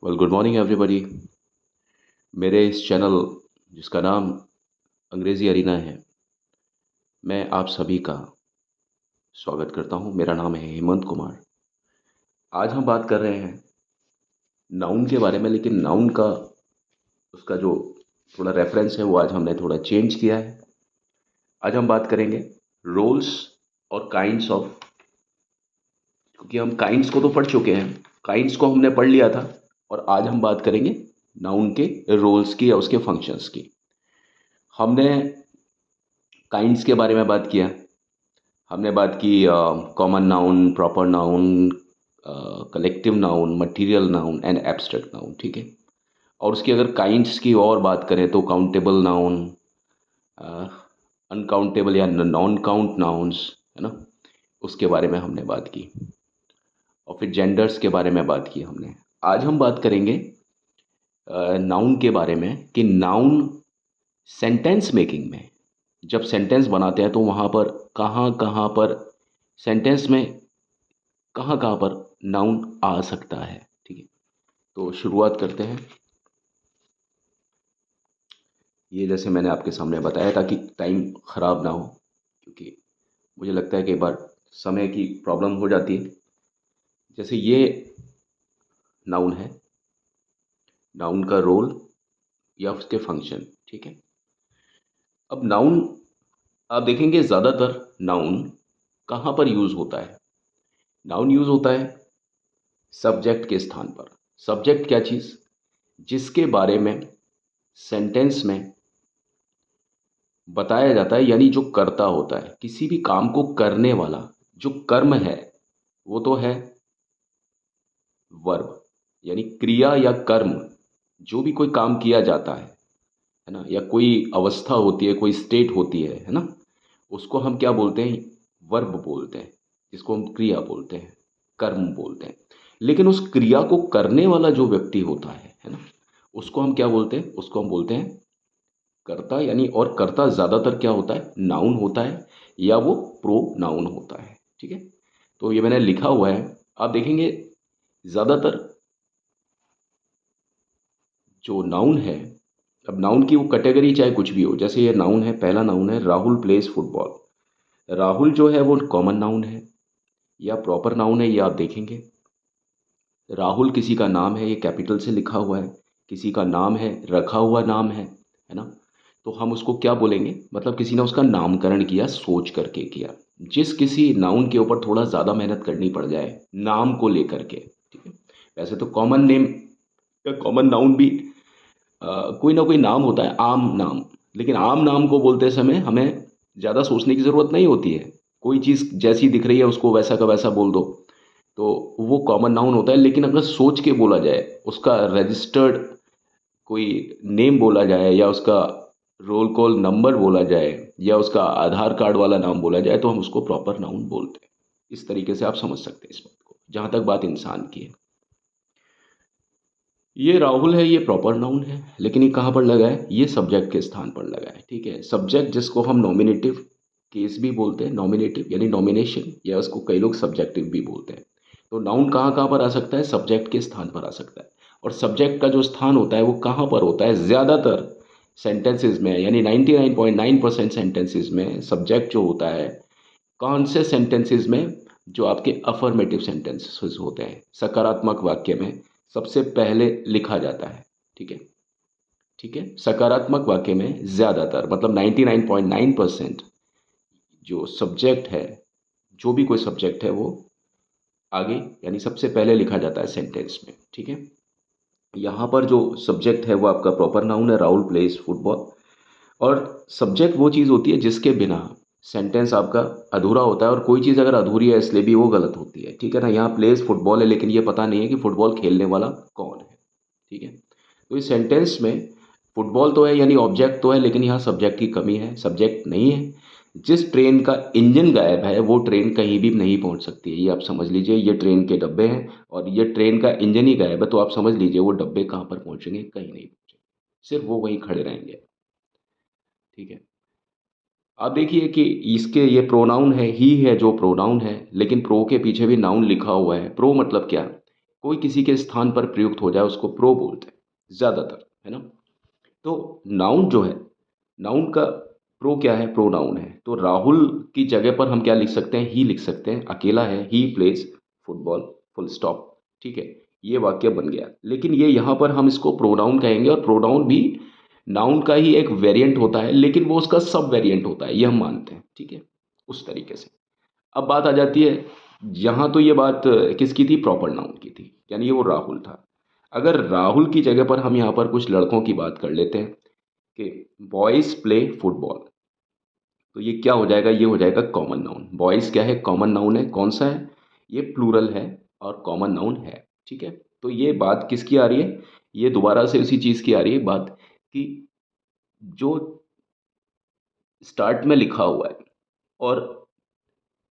Well good morning everybody. मेरे इस channel जिसका नाम अंग्रेज़ी अरीना है, मैं आप सभी का स्वागत करता हूं। मेरा नाम है हेमंत कुमार। आज हम बात कर रहे हैं नाउन के बारे में, लेकिन नाउन का उसका जो थोड़ा रेफरेंस है वो आज हमने थोड़ा चेंज किया है। आज हम बात करेंगे रोल्स और काइंड्स ऑफ, क्योंकि हम काइंड्स को तो पढ़ चुके हैं, काइंड्स को हमने पढ़ लिया था। और आज हम बात करेंगे नाउन के रोल्स की या उसके फंक्शंस की। हमने काइंड्स के बारे में बात किया, हमने बात की common noun, proper noun, collective noun, material noun and abstract noun, ठीक है। और उसकी अगर काइंड्स की और बात करें तो काउंटेबल नाउन, अनकाउंटेबल या नॉन काउंट नाउन्स, है ना, उसके बारे में हमने बात की। और फिर जेंडर्स के बारे में बात की हमने। आज हम बात करेंगे नाउन के बारे में कि नाउन सेंटेंस मेकिंग में जब सेंटेंस बनाते हैं तो वहाँ पर कहाँ कहाँ पर सेंटेंस में कहाँ कहाँ पर नाउन आ सकता है, ठीक है। तो शुरुआत करते हैं। ये जैसे मैंने आपके सामने बताया ताकि टाइम ख़राब ना हो, क्योंकि मुझे लगता है कि एक बार समय की प्रॉब्लम हो जाती है। जैसे ये नाउन है, नाउन का रोल या उसके फंक्शन, ठीक है। अब नाउन आप देखेंगे ज़्यादातर नाउन कहाँ पर यूज़ होता है। नाउन यूज़ होता है सब्जेक्ट के स्थान पर। सब्जेक्ट क्या चीज़? जिसके बारे में सेंटेंस में बताया जाता है, यानी जो कर्ता होता है, किसी भी काम को करने वाला जो कर्म है वो तो है वर्ब, यानी क्रिया या कर्म। जो भी कोई काम किया जाता है ना, या कोई अवस्था होती है, कोई स्टेट होती है ना, उसको हम क्या बोलते हैं? वर्ब बोलते हैं, जिसको हम क्रिया बोलते हैं, कर्म बोलते हैं। लेकिन उस क्रिया को करने वाला जो व्यक्ति होता है ना, उसको हम क्या बोलते हैं? उसको हम बोलते हैं कर्ता। यानी और कर्ता ज़्यादातर क्या होता है? नाउन होता है, या वो प्रो नाउन होता है, ठीक है। तो ये मैंने लिखा हुआ है, आप देखेंगे ज़्यादातर जो नाउन है। अब नाउन की वो कैटेगरी चाहे कुछ भी हो, जैसे ये नाउन है, पहला नाउन है राहुल प्लेज फुटबॉल। राहुल जो है वो कॉमन नाउन है या प्रॉपर नाउन है, ये आप देखेंगे। राहुल किसी का नाम है, ये कैपिटल से लिखा हुआ है, किसी का नाम है, रखा हुआ नाम है ना। तो हम उसको क्या बोलेंगे? मतलब किसी ने उसका नामकरण किया, सोच करके किया। जिस किसी नाउन के ऊपर थोड़ा ज़्यादा मेहनत करनी पड़ जाए नाम को लेकर के, ठीक है। वैसे तो कॉमन नेम या कॉमन नाउन भी कोई ना कोई नाम होता है, आम नाम। लेकिन आम नाम को बोलते समय हमें ज़्यादा सोचने की ज़रूरत नहीं होती है। कोई चीज़ जैसी दिख रही है उसको वैसा का वैसा बोल दो, तो वो कॉमन नाउन होता है। लेकिन अगर सोच के बोला जाए, उसका रजिस्टर्ड कोई नेम बोला जाए, या उसका रोल कॉल नंबर बोला जाए, या उसका आधार कार्ड वाला नाम बोला जाए, तो हम उसको प्रॉपर नाउन बोलते हैं। इस तरीके से आप समझ सकते हैं इस बात को, जहाँ तक बात इंसान की है। ये राहुल है, ये प्रॉपर नाउन है, लेकिन ये कहाँ पर लगा है? ये सब्जेक्ट के स्थान पर लगा है, ठीक है। सब्जेक्ट जिसको हम नॉमिनेटिव केस भी बोलते हैं, नॉमिनेटिव यानी नॉमिनेशन, या उसको कई लोग सब्जेक्टिव भी बोलते हैं। तो नाउन कहाँ कहाँ पर आ सकता है? सब्जेक्ट के स्थान पर आ सकता है। और सब्जेक्ट का जो स्थान होता है वो कहाँ पर होता है? ज़्यादातर सेंटेंसेज में, यानी 99.9% सेंटेंसेज में सब्जेक्ट जो होता है कौन से सेंटेंसेस में? जो आपके अफर्मेटिव सेंटेंसेस होते हैं, सकारात्मक वाक्य में सबसे पहले लिखा जाता है, ठीक है। ठीक है, सकारात्मक वाक्य में ज़्यादातर मतलब 99.9% जो सब्जेक्ट है, जो भी कोई सब्जेक्ट है वो आगे यानी सबसे पहले लिखा जाता है सेंटेंस में, ठीक है। यहाँ पर जो सब्जेक्ट है वो आपका प्रॉपर नाउन है, राहुल प्लेज फुटबॉल। और सब्जेक्ट वो चीज़ होती है जिसके बिना सेंटेंस आपका अधूरा होता है, और कोई चीज़ अगर अधूरी है इसलिए भी वो गलत होती है, ठीक है ना। यहाँ प्लेस फुटबॉल है, लेकिन ये पता नहीं है कि फुटबॉल खेलने वाला कौन है, ठीक है। तो इस सेंटेंस में फुटबॉल तो है, यानी ऑब्जेक्ट तो है, लेकिन यहाँ सब्जेक्ट की कमी है, सब्जेक्ट नहीं है। जिस ट्रेन का इंजन गायब है वो ट्रेन कहीं भी नहीं पहुंच सकती है, ये आप समझ लीजिए। ये ट्रेन के डब्बे हैं और ये ट्रेन का इंजन ही गायब है, तो आप समझ लीजिए वो डब्बे कहाँ पर पहुंचेंगे? कहीं नहीं पहुंचेंगे, सिर्फ वो वहीं खड़े रहेंगे, ठीक है। आप देखिए कि इसके ये प्रोनाउन है, ही है जो प्रोनाउन है, लेकिन प्रो के पीछे भी नाउन लिखा हुआ है। प्रो मतलब क्या? कोई किसी के स्थान पर प्रयुक्त हो जाए उसको प्रो बोलते हैं ज़्यादातर, है ना। तो नाउन जो है, नाउन का प्रो क्या है, प्रोनाउन है। तो राहुल की जगह पर हम क्या लिख सकते हैं, ही लिख सकते हैं, अकेला है, he plays football, full stop, ठीक है। ये वाक्य बन गया, लेकिन ये यहाँ पर हम इसको प्रोनाउन कहेंगे, और प्रोनाउन भी नाउन का ही एक वेरिएंट होता है, लेकिन वो उसका सब वेरिएंट होता है, ये हम मानते हैं, ठीक है, उस तरीके से। अब बात आ जाती है, यहाँ तो ये बात किसकी थी, प्रॉपर नाउन की थी, यानी ये वो राहुल था। अगर राहुल की जगह पर हम यहाँ पर कुछ लड़कों की बात कर लेते हैं कि बॉयज़ प्ले फुटबॉल, तो ये क्या हो जाएगा, ये हो जाएगा कॉमन नाउन। बॉयज़ क्या है, कॉमन नाउन है, कौन सा है, ये प्लूरल है और कॉमन नाउन है, ठीक है। तो ये बात किसकी आ रही है, ये दोबारा से उसी चीज़ की आ रही है बात, कि जो स्टार्ट में लिखा हुआ है और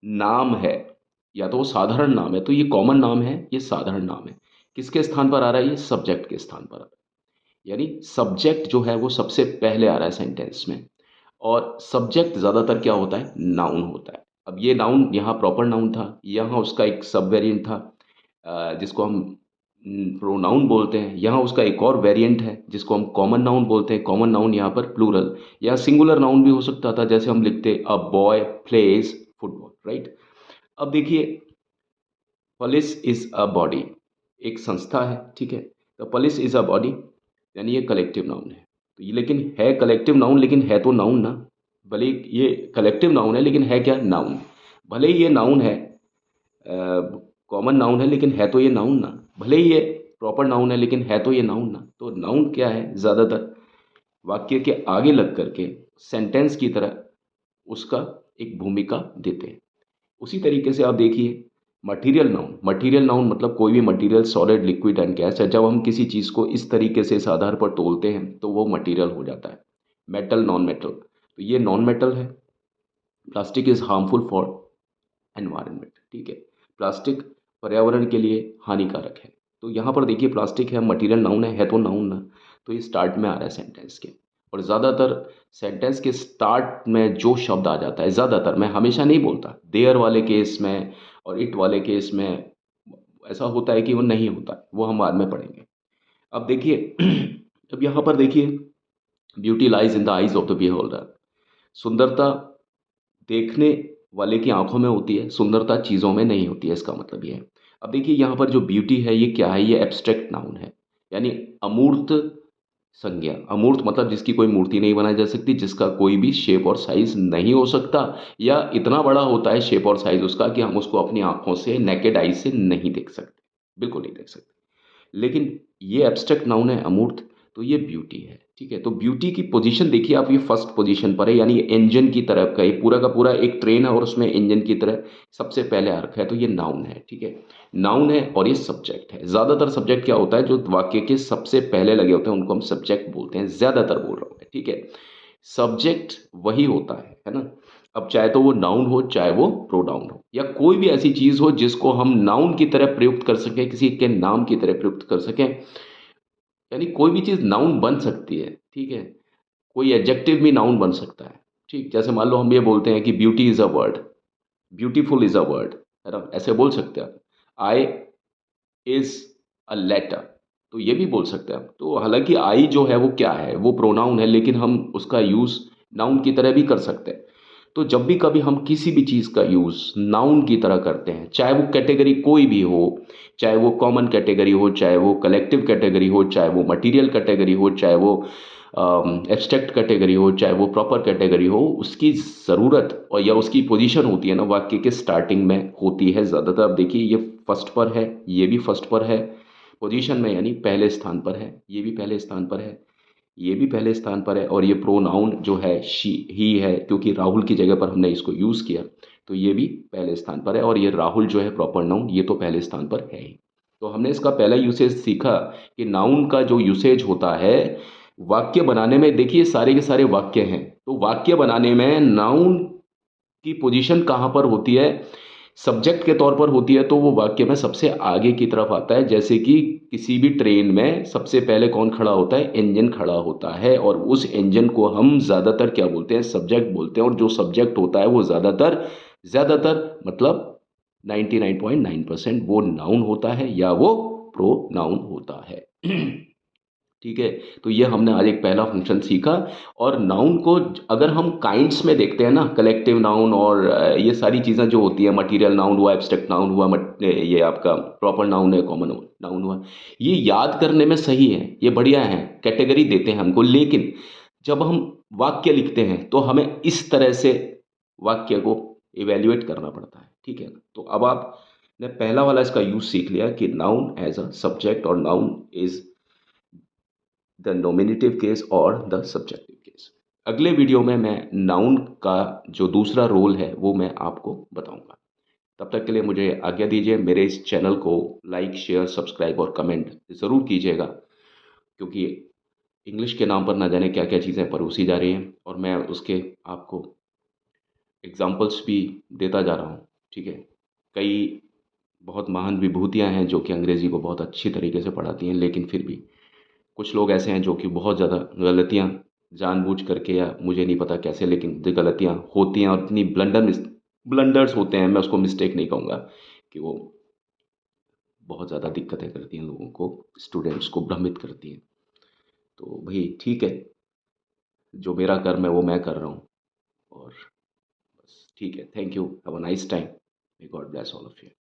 नाम है, या तो वो साधारण नाम है, तो ये कॉमन नाम है, ये साधारण नाम है, किसके स्थान पर आ रहा है, ये सब्जेक्ट के स्थान पर आ रहा है। यानी सब्जेक्ट जो है वो सबसे पहले आ रहा है सेंटेंस में, और सब्जेक्ट ज़्यादातर क्या होता है, नाउन होता है। अब ये नाउन यहाँ प्रॉपर नाउन था, यहाँ उसका एक सब वेरिएंट था, जिसको हम प्रोनाउन बोलते हैं। यहाँ उसका एक और वेरिएंट है जिसको हम कॉमन नाउन बोलते हैं। कॉमन नाउन यहाँ पर प्लूरल या सिंगुलर नाउन भी हो सकता था, जैसे हम लिखते a boy plays football, right. अब देखिए, पुलिस इज अ बॉडी, एक संस्था है, ठीक है। तो पुलिस इज अ बॉडी, यानी ये कलेक्टिव नाउन है। तो ये लेकिन है कलेक्टिव नाउन, लेकिन है तो नाउन ना। भले ही ये कलेक्टिव नाउन है, लेकिन है क्या, नाउन। भले ही ये नाउन है, कॉमन नाउन है, लेकिन है तो ये नाउन ना। भले ही ये प्रॉपर नाउन है, लेकिन है तो ये नाउन ना। तो नाउन क्या है, ज़्यादातर वाक्य के आगे लग करके सेंटेंस की तरह उसका एक भूमिका देते हैं। उसी तरीके से आप देखिए, मटीरियल नाउन, मटीरियल नाउन मतलब कोई भी material, solid, liquid and gas है। जब हम किसी चीज़ को इस तरीके से इस आधार पर तोलते हैं तो वो मटीरियल हो जाता है। मेटल, नॉन मेटल, तो ये नॉन मेटल है। Plastic is harmful for environment, ठीक है। प्लास्टिक पर्यावरण के लिए हानिकारक है। तो यहाँ पर देखिए, प्लास्टिक है, मटीरियल नाउन है तो नाउन ना। तो ये स्टार्ट में आ रहा है सेंटेंस के, और ज़्यादातर सेंटेंस के स्टार्ट में जो शब्द आ जाता है, ज़्यादातर, मैं हमेशा नहीं बोलता, देयर वाले केस में और इट वाले केस में ऐसा होता है कि वो नहीं होता है, वो हम बाद में पढ़ेंगे। अब देखिए अब यहाँ पर देखिए, beauty lies in the eyes of the beholder, सुंदरता देखने वाले की आंखों में होती है, सुंदरता चीज़ों में नहीं होती है, इसका मतलब ये है। अब देखिए, यहाँ पर जो ब्यूटी है ये क्या है, ये एब्स्ट्रैक्ट नाउन है, यानी अमूर्त संज्ञा। अमूर्त मतलब जिसकी कोई मूर्ति नहीं बनाई जा सकती, जिसका कोई भी शेप और साइज नहीं हो सकता, या इतना बड़ा होता है शेप और साइज उसका कि हम उसको अपनी आंखों से, नेकेड आई से नहीं देख सकते, बिल्कुल नहीं देख सकते। लेकिन ये एब्स्ट्रैक्ट नाउन है, अमूर्त, तो ये ब्यूटी है, ठीक है। तो ब्यूटी की पोजीशन देखिए आप, ये फर्स्ट पोजीशन पर है, यानी ये इंजन की तरफ का, ये पूरा का पूरा एक ट्रेन है और उसमें इंजन की तरह सबसे पहले आ रखा है, तो ये नाउन है, ठीक है। नाउन है और ये सब्जेक्ट है। ज़्यादातर सब्जेक्ट क्या होता है, जो वाक्य के सबसे पहले लगे होते हैं उनको हम सब्जेक्ट बोलते हैं, ज़्यादातर बोल रहा हूँ मैं, ठीक है। सब्जेक्ट वही होता है ना। अब चाहे तो वो नाउन हो, चाहे वो प्रोनाउन हो, या कोई भी ऐसी चीज़ हो जिसको हम नाउन की तरह प्रयुक्त कर सकें, किसी के नाम की तरह प्रयुक्त कर सकें, यानी कोई भी चीज़ नाउन बन सकती है, ठीक है। कोई एडजेक्टिव भी नाउन बन सकता है, ठीक। जैसे मान लो हम ये बोलते हैं कि beauty is a word, beautiful is a word, है ना, ऐसे बोल सकते हैं आप। आई इज़ अ लेटर, तो ये भी बोल सकते हैं आप। तो हालांकि आई जो है वो क्या है, वो प्रोनाउन है, लेकिन हम उसका यूज़ नाउन की तरह भी कर सकते हैं। तो जब भी कभी हम किसी भी चीज़ का यूज़ नाउन की तरह करते हैं, चाहे वो कैटेगरी कोई भी हो, चाहे वो कॉमन कैटेगरी हो, चाहे वो कलेक्टिव कैटेगरी हो, चाहे वो मटेरियल कैटेगरी हो, चाहे वो एब्स्ट्रैक्ट कैटेगरी हो, चाहे वो प्रॉपर कैटेगरी हो, उसकी ज़रूरत और या उसकी पोजीशन होती है ना, वाक्य के स्टार्टिंग में होती है ज़्यादातर। अब देखिए, ये फर्स्ट पर है, ये भी फर्स्ट पर है, पोजीशन में, यानी पहले स्थान पर है, ये भी पहले स्थान पर है, ये भी पहले स्थान पर है, और ये प्रोनाउन जो है शी, ही है, क्योंकि राहुल की जगह पर हमने इसको यूज़ किया, तो ये भी पहले स्थान पर है। और ये राहुल जो है प्रॉपर नाउन, ये तो पहले स्थान पर है ही। तो हमने इसका पहला यूसेज सीखा कि नाउन का जो यूसेज होता है वाक्य बनाने में, देखिए सारे के सारे वाक्य हैं, तो वाक्य बनाने में नाउन की पोजीशन कहाँ पर होती है, सब्जेक्ट के तौर पर होती है, तो वो वाक्य में सबसे आगे की तरफ आता है। जैसे कि किसी भी ट्रेन में सबसे पहले कौन खड़ा होता है, इंजन खड़ा होता है, और उस इंजन को हम ज़्यादातर क्या बोलते हैं, सब्जेक्ट बोलते हैं। और जो सब्जेक्ट होता है वो ज़्यादातर, ज़्यादातर मतलब 99.9% वो नाउन होता है या वो प्रोनाउन होता है। ठीक है, तो ये हमने आज एक पहला फंक्शन सीखा। और नाउन को अगर हम काइंड्स में देखते हैं ना, कलेक्टिव नाउन और ये सारी चीज़ें जो होती हैं, मटीरियल नाउन हुआ, एब्स्ट्रैक्ट नाउन हुआ, ये आपका प्रॉपर नाउन है, कॉमन नाउन हुआ, ये याद करने में सही है, ये बढ़िया है, कैटेगरी देते हैं हमको। लेकिन जब हम वाक्य लिखते हैं तो हमें इस तरह से वाक्य को इवेल्युएट करना पड़ता है। ठीक है ना, तो अब आपने पहला वाला इसका यूज सीख लिया कि नाउन एज अ सब्जेक्ट और noun is the nominative case और द सब्जेक्टिव केस। अगले वीडियो में मैं नाउन का जो दूसरा रोल है वो मैं आपको बताऊंगा। तब तक के लिए मुझे आज्ञा दीजिए। मेरे इस चैनल को लाइक, शेयर, सब्सक्राइब और कमेंट ज़रूर कीजिएगा, क्योंकि इंग्लिश के नाम पर ना जाने क्या क्या चीज़ें परोसी जा रही हैं, और मैं उसके आपको एग्जाम्पल्स भी देता जा रहा हूँ। ठीक है, कई बहुत महान विभूतियाँ हैं जो कि अंग्रेज़ी को बहुत अच्छी तरीके से पढ़ाती हैं, लेकिन फिर भी कुछ लोग ऐसे हैं जो कि बहुत ज़्यादा गलतियाँ जानबूझ करके, या मुझे नहीं पता कैसे, लेकिन जो गलतियाँ होती हैं और इतनी ब्लंडर्स होते हैं, मैं उसको मिस्टेक नहीं कहूँगा, कि वो बहुत ज़्यादा दिक्कतें करती हैं लोगों को, स्टूडेंट्स को भ्रमित करती हैं। तो भाई ठीक है, जो मेरा कर्म है वो मैं कर रहा हूँ, और बस ठीक है। Thank you, have a nice time, may God bless all of you.